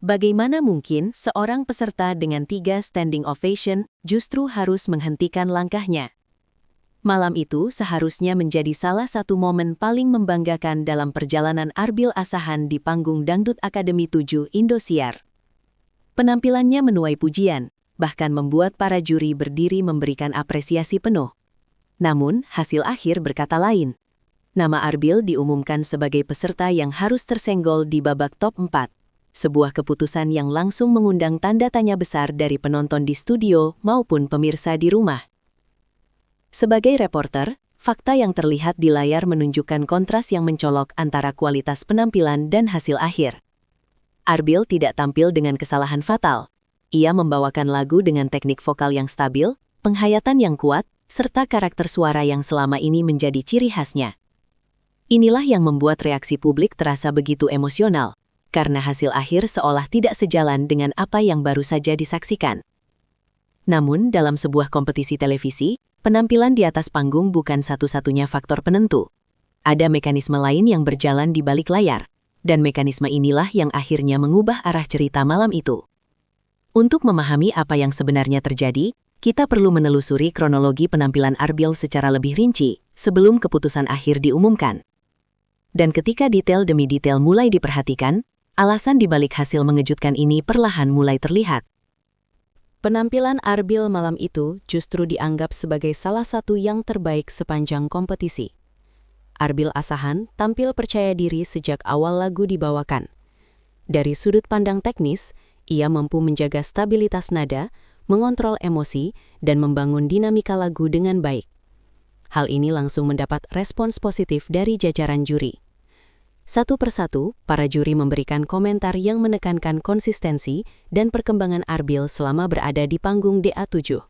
Bagaimana mungkin seorang peserta dengan 3 standing ovation justru harus menghentikan langkahnya? Malam itu seharusnya menjadi salah satu momen paling membanggakan dalam perjalanan Arbil Asahan di panggung Dangdut Akademi 7 Indosiar. Penampilannya menuai pujian, bahkan membuat para juri berdiri memberikan apresiasi penuh. Namun, hasil akhir berkata lain. Nama Arbil diumumkan sebagai peserta yang harus tersenggol di babak top 4. Sebuah keputusan yang langsung mengundang tanda tanya besar dari penonton di studio maupun pemirsa di rumah. Sebagai reporter, fakta yang terlihat di layar menunjukkan kontras yang mencolok antara kualitas penampilan dan hasil akhir. Arbil tidak tampil dengan kesalahan fatal. Ia membawakan lagu dengan teknik vokal yang stabil, penghayatan yang kuat, serta karakter suara yang selama ini menjadi ciri khasnya. Inilah yang membuat reaksi publik terasa begitu emosional, karena hasil akhir seolah tidak sejalan dengan apa yang baru saja disaksikan. Namun, dalam sebuah kompetisi televisi, penampilan di atas panggung bukan satu-satunya faktor penentu. Ada mekanisme lain yang berjalan di balik layar, dan mekanisme inilah yang akhirnya mengubah arah cerita malam itu. Untuk memahami apa yang sebenarnya terjadi, kita perlu menelusuri kronologi penampilan Arbil secara lebih rinci sebelum keputusan akhir diumumkan. Dan ketika detail demi detail mulai diperhatikan, alasan dibalik hasil mengejutkan ini perlahan mulai terlihat. Penampilan Arbil malam itu justru dianggap sebagai salah satu yang terbaik sepanjang kompetisi. Arbil Asahan tampil percaya diri sejak awal lagu dibawakan. Dari sudut pandang teknis, ia mampu menjaga stabilitas nada, mengontrol emosi, dan membangun dinamika lagu dengan baik. Hal ini langsung mendapat respons positif dari jajaran juri. Satu persatu, para juri memberikan komentar yang menekankan konsistensi dan perkembangan Arbil selama berada di panggung DA7.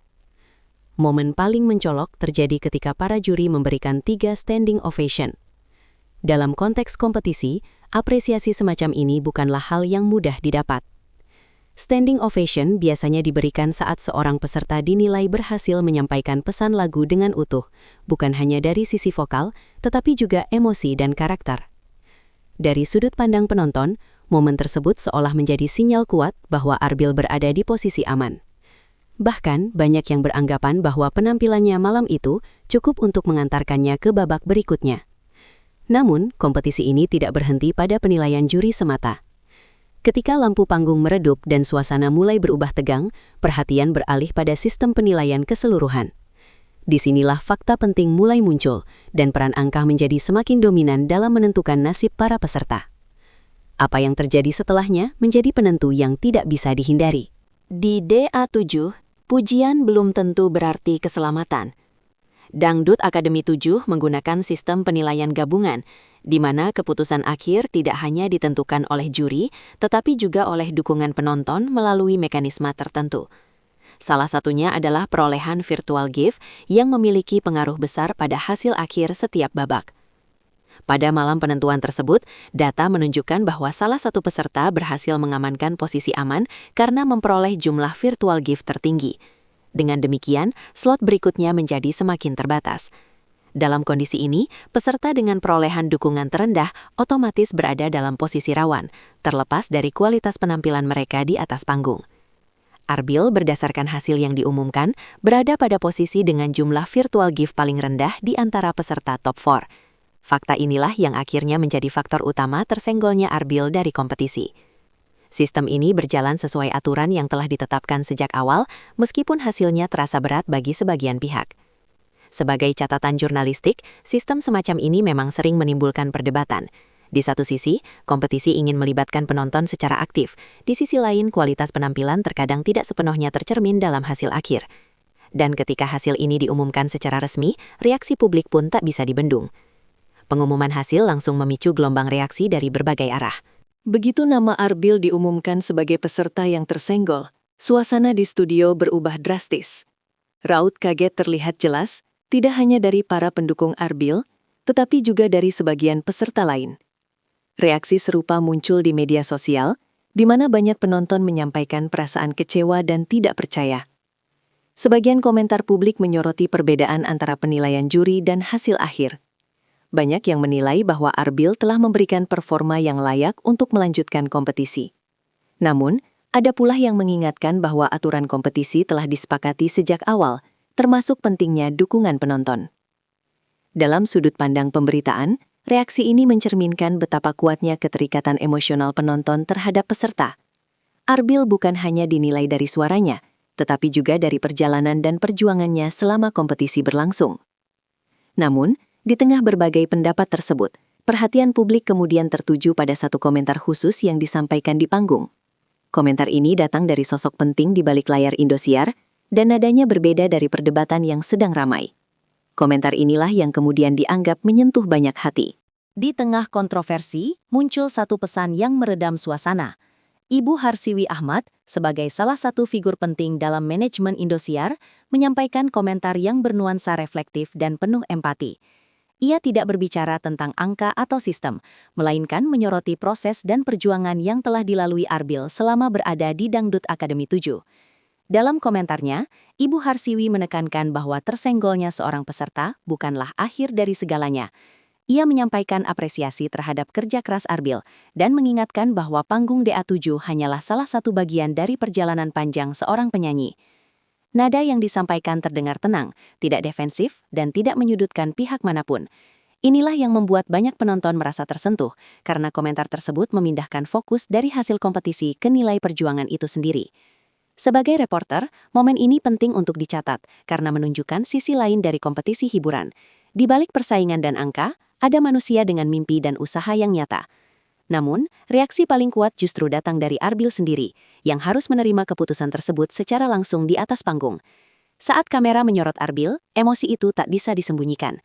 Momen paling mencolok terjadi ketika para juri memberikan 3 standing ovation. Dalam konteks kompetisi, apresiasi semacam ini bukanlah hal yang mudah didapat. Standing ovation biasanya diberikan saat seorang peserta dinilai berhasil menyampaikan pesan lagu dengan utuh, bukan hanya dari sisi vokal, tetapi juga emosi dan karakter. Dari sudut pandang penonton, momen tersebut seolah menjadi sinyal kuat bahwa Arbil berada di posisi aman. Bahkan, banyak yang beranggapan bahwa penampilannya malam itu cukup untuk mengantarkannya ke babak berikutnya. Namun, kompetisi ini tidak berhenti pada penilaian juri semata. Ketika lampu panggung meredup dan suasana mulai berubah tegang, perhatian beralih pada sistem penilaian keseluruhan. Disinilah fakta penting mulai muncul, dan peran angka menjadi semakin dominan dalam menentukan nasib para peserta. Apa yang terjadi setelahnya menjadi penentu yang tidak bisa dihindari. Di DA7, pujian belum tentu berarti keselamatan. Dangdut Akademi 7 menggunakan sistem penilaian gabungan, di mana keputusan akhir tidak hanya ditentukan oleh juri, tetapi juga oleh dukungan penonton melalui mekanisme tertentu. Salah satunya adalah perolehan virtual gift yang memiliki pengaruh besar pada hasil akhir setiap babak. Pada malam penentuan tersebut, data menunjukkan bahwa salah satu peserta berhasil mengamankan posisi aman karena memperoleh jumlah virtual gift tertinggi. Dengan demikian, slot berikutnya menjadi semakin terbatas. Dalam kondisi ini, peserta dengan perolehan dukungan terendah otomatis berada dalam posisi rawan, terlepas dari kualitas penampilan mereka di atas panggung. Arbil berdasarkan hasil yang diumumkan, berada pada posisi dengan jumlah virtual gift paling rendah di antara peserta top 4. Fakta inilah yang akhirnya menjadi faktor utama tersenggolnya Arbil dari kompetisi. Sistem ini berjalan sesuai aturan yang telah ditetapkan sejak awal, meskipun hasilnya terasa berat bagi sebagian pihak. Sebagai catatan jurnalistik, sistem semacam ini memang sering menimbulkan perdebatan. Di satu sisi, kompetisi ingin melibatkan penonton secara aktif. Di sisi lain, kualitas penampilan terkadang tidak sepenuhnya tercermin dalam hasil akhir. Dan ketika hasil ini diumumkan secara resmi, reaksi publik pun tak bisa dibendung. Pengumuman hasil langsung memicu gelombang reaksi dari berbagai arah. Begitu nama Arbil diumumkan sebagai peserta yang tersenggol, suasana di studio berubah drastis. Raut kaget terlihat jelas, tidak hanya dari para pendukung Arbil, tetapi juga dari sebagian peserta lain. Reaksi serupa muncul di media sosial, di mana banyak penonton menyampaikan perasaan kecewa dan tidak percaya. Sebagian komentar publik menyoroti perbedaan antara penilaian juri dan hasil akhir. Banyak yang menilai bahwa Arbil telah memberikan performa yang layak untuk melanjutkan kompetisi. Namun, ada pula yang mengingatkan bahwa aturan kompetisi telah disepakati sejak awal, termasuk pentingnya dukungan penonton. Dalam sudut pandang pemberitaan, reaksi ini mencerminkan betapa kuatnya keterikatan emosional penonton terhadap peserta. Arbil bukan hanya dinilai dari suaranya, tetapi juga dari perjalanan dan perjuangannya selama kompetisi berlangsung. Namun, di tengah berbagai pendapat tersebut, perhatian publik kemudian tertuju pada satu komentar khusus yang disampaikan di panggung. Komentar ini datang dari sosok penting di balik layar Indosiar, dan nadanya berbeda dari perdebatan yang sedang ramai. Komentar inilah yang kemudian dianggap menyentuh banyak hati. Di tengah kontroversi, muncul satu pesan yang meredam suasana. Ibu Harsiwi Ahmad, sebagai salah satu figur penting dalam manajemen Indosiar, menyampaikan komentar yang bernuansa reflektif dan penuh empati. Ia tidak berbicara tentang angka atau sistem, melainkan menyoroti proses dan perjuangan yang telah dilalui Arbil selama berada di Dangdut Akademi 7. Dalam komentarnya, Ibu Harsiwi menekankan bahwa tersenggolnya seorang peserta bukanlah akhir dari segalanya. Ia menyampaikan apresiasi terhadap kerja keras Arbil dan mengingatkan bahwa panggung DA7 hanyalah salah satu bagian dari perjalanan panjang seorang penyanyi. Nada yang disampaikan terdengar tenang, tidak defensif, dan tidak menyudutkan pihak manapun. Inilah yang membuat banyak penonton merasa tersentuh, karena komentar tersebut memindahkan fokus dari hasil kompetisi ke nilai perjuangan itu sendiri. Sebagai reporter, momen ini penting untuk dicatat karena menunjukkan sisi lain dari kompetisi hiburan. Di balik persaingan dan angka, ada manusia dengan mimpi dan usaha yang nyata. Namun, reaksi paling kuat justru datang dari Arbil sendiri, yang harus menerima keputusan tersebut secara langsung di atas panggung. Saat kamera menyorot Arbil, emosi itu tak bisa disembunyikan.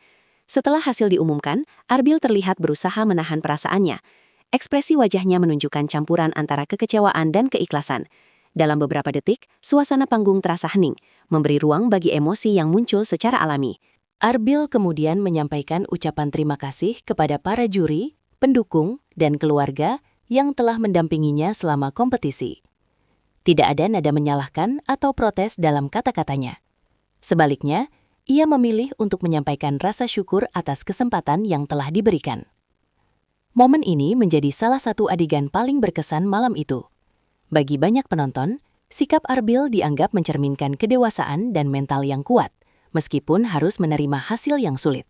Setelah hasil diumumkan, Arbil terlihat berusaha menahan perasaannya. Ekspresi wajahnya menunjukkan campuran antara kekecewaan dan keikhlasan. Dalam beberapa detik, suasana panggung terasa hening, memberi ruang bagi emosi yang muncul secara alami. Arbil kemudian menyampaikan ucapan terima kasih kepada para juri, pendukung, dan keluarga yang telah mendampinginya selama kompetisi. Tidak ada nada menyalahkan atau protes dalam kata-katanya. Sebaliknya, ia memilih untuk menyampaikan rasa syukur atas kesempatan yang telah diberikan. Momen ini menjadi salah satu adegan paling berkesan malam itu. Bagi banyak penonton, sikap Arbil dianggap mencerminkan kedewasaan dan mental yang kuat, meskipun harus menerima hasil yang sulit.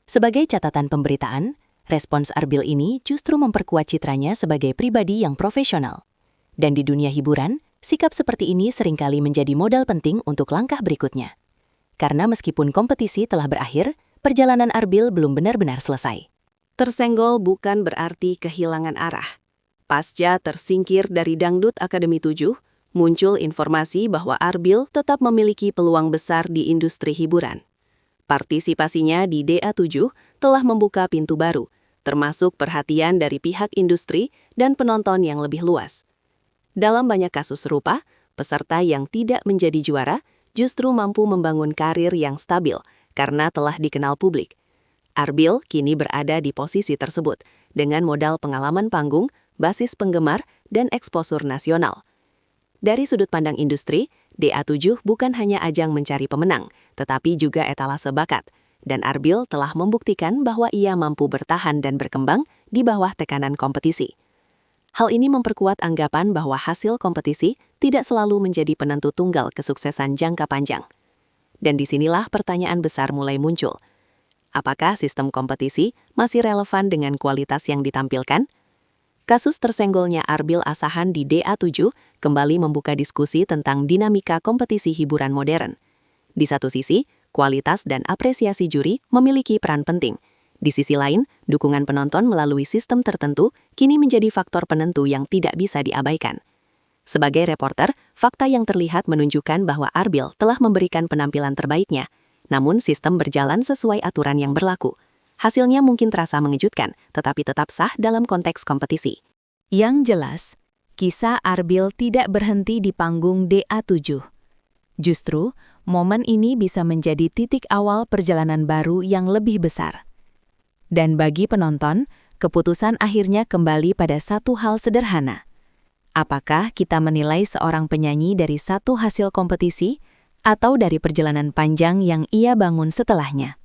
Sebagai catatan pemberitaan, respons Arbil ini justru memperkuat citranya sebagai pribadi yang profesional. Dan di dunia hiburan, sikap seperti ini seringkali menjadi modal penting untuk langkah berikutnya. Karena meskipun kompetisi telah berakhir, perjalanan Arbil belum benar-benar selesai. Tersenggol bukan berarti kehilangan arah. Pasca tersingkir dari Dangdut Akademi 7, muncul informasi bahwa Arbil tetap memiliki peluang besar di industri hiburan. Partisipasinya di DA7 telah membuka pintu baru, termasuk perhatian dari pihak industri dan penonton yang lebih luas. Dalam banyak kasus serupa, peserta yang tidak menjadi juara justru mampu membangun karir yang stabil karena telah dikenal publik. Arbil kini berada di posisi tersebut dengan modal pengalaman panggung, basis penggemar, dan eksposur nasional. Dari sudut pandang industri, DA7 bukan hanya ajang mencari pemenang, tetapi juga etalase bakat, dan Arbil telah membuktikan bahwa ia mampu bertahan dan berkembang di bawah tekanan kompetisi. Hal ini memperkuat anggapan bahwa hasil kompetisi tidak selalu menjadi penentu tunggal kesuksesan jangka panjang. Dan disinilah pertanyaan besar mulai muncul. Apakah sistem kompetisi masih relevan dengan kualitas yang ditampilkan? Kasus tersenggolnya Arbil Asahan di DA7 kembali membuka diskusi tentang dinamika kompetisi hiburan modern. Di satu sisi, kualitas dan apresiasi juri memiliki peran penting. Di sisi lain, dukungan penonton melalui sistem tertentu kini menjadi faktor penentu yang tidak bisa diabaikan. Sebagai reporter, fakta yang terlihat menunjukkan bahwa Arbil telah memberikan penampilan terbaiknya, namun sistem berjalan sesuai aturan yang berlaku. Hasilnya mungkin terasa mengejutkan, tetapi tetap sah dalam konteks kompetisi. Yang jelas, kisah Arbil tidak berhenti di panggung DA7. Justru, momen ini bisa menjadi titik awal perjalanan baru yang lebih besar. Dan bagi penonton, keputusan akhirnya kembali pada satu hal sederhana. Apakah kita menilai seorang penyanyi dari satu hasil kompetisi atau dari perjalanan panjang yang ia bangun setelahnya?